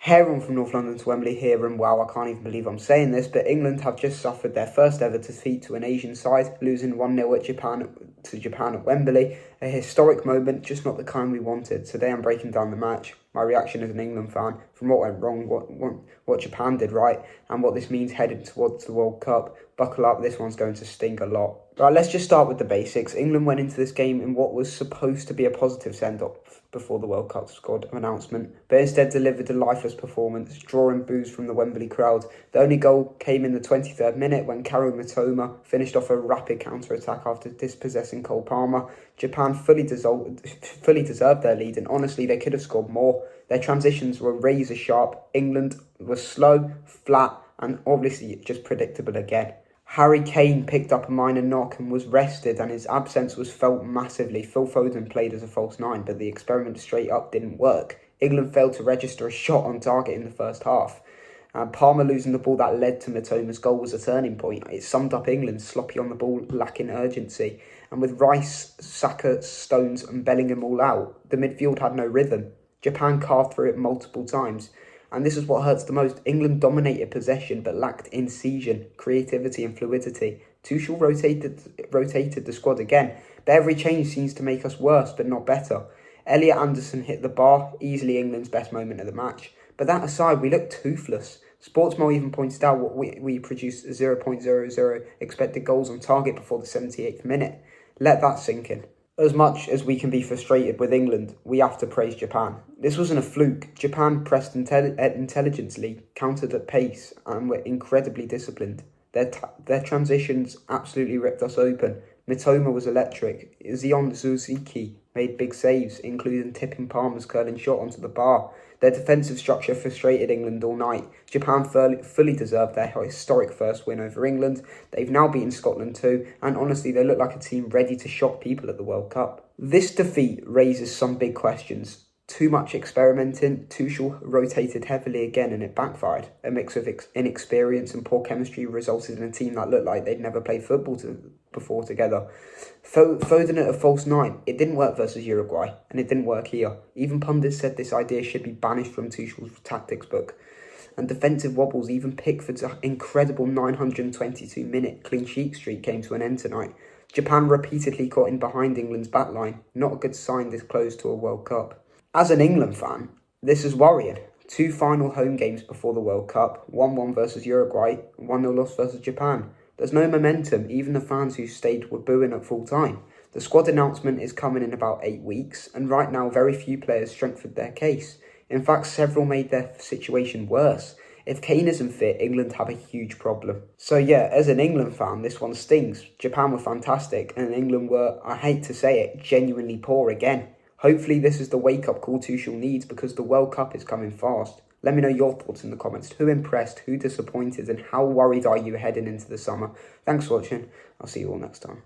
Hair on from North London to Wembley here, and wow, I can't even believe I'm saying this, but England have just suffered their first ever defeat to an Asian side, losing 1-0 at Japan at Wembley. A historic moment, just not the kind we wanted. Today I'm breaking down the match, my reaction as an England fan, from what went wrong, what Japan did right, and what this means heading towards the World Cup. Buckle up, this one's going to sting a lot. Right, let's just start with the basics. England went into this game in what was supposed to be a positive send-off before the World Cup squad announcement, but instead delivered a lifeless performance, drawing boos from the Wembley crowd. The only goal came in the 23rd minute when Kaoru Mitoma finished off a rapid counter-attack after dispossessing Cole Palmer. Japan fully deserved their lead, and honestly, they could have scored more. Their transitions were razor sharp. England was slow, flat, and obviously just predictable again. Harry Kane picked up a minor knock and was rested, and his absence was felt massively. Phil Foden played as a false nine, but the experiment straight up didn't work. England failed to register a shot on target in the first half. Palmer losing the ball that led to Mitoma's goal was a turning point. It summed up England sloppy on the ball, lacking urgency. And with Rice, Saka, Stones and Bellingham all out, the midfield had no rhythm. Japan carved through it multiple times. And this is what hurts the most. England dominated possession but lacked incision, creativity and fluidity. Tuchel rotated the squad again, but every change seems to make us worse but not better. Elliot Anderson hit the bar, easily England's best moment of the match. But that aside, we looked toothless. Sportsmo even pointed out what we produced 0.00 expected goals on target before the 78th minute. Let that sink in. As much as we can be frustrated with England, we have to praise Japan. This wasn't a fluke. Japan pressed intelligently, countered at pace, and were incredibly disciplined. Their transitions absolutely ripped us open. Mitoma was electric. Zion Suzuki made big saves, including tipping Palmer's curling shot onto the bar. Their defensive structure frustrated England all night. Japan fully deserved their historic first win over England. They've now beaten Scotland too, and honestly, they look like a team ready to shock people at the World Cup. This defeat raises some big questions. Too much experimenting, Tuchel rotated heavily again and it backfired. A mix of inexperience and poor chemistry resulted in a team that looked like they'd never played football before together. Foden at a false nine, it didn't work versus Uruguay, and it didn't work here. Even pundits said this idea should be banished from Tuchel's tactics book. And defensive wobbles, even Pickford's incredible 922-minute clean sheet streak came to an end tonight. Japan repeatedly got in behind England's backline, not a good sign this close to a World Cup. As an England fan, this is worrying. 2 final home games before the World Cup, 1-1 versus Uruguay, 1-0 loss versus Japan. There's no momentum, even the fans who stayed were booing at full time. The squad announcement is coming in about 8 weeks, and right now very few players strengthened their case. In fact, several made their situation worse. If Kane isn't fit, England have a huge problem. So yeah, as an England fan, this one stings. Japan were fantastic, and England were, I hate to say it, genuinely poor again. Hopefully this is the wake-up call Tuchel needs, because the World Cup is coming fast. Let me know your thoughts in the comments. Who impressed, who disappointed, and how worried are you heading into the summer? Thanks for watching. I'll see you all next time.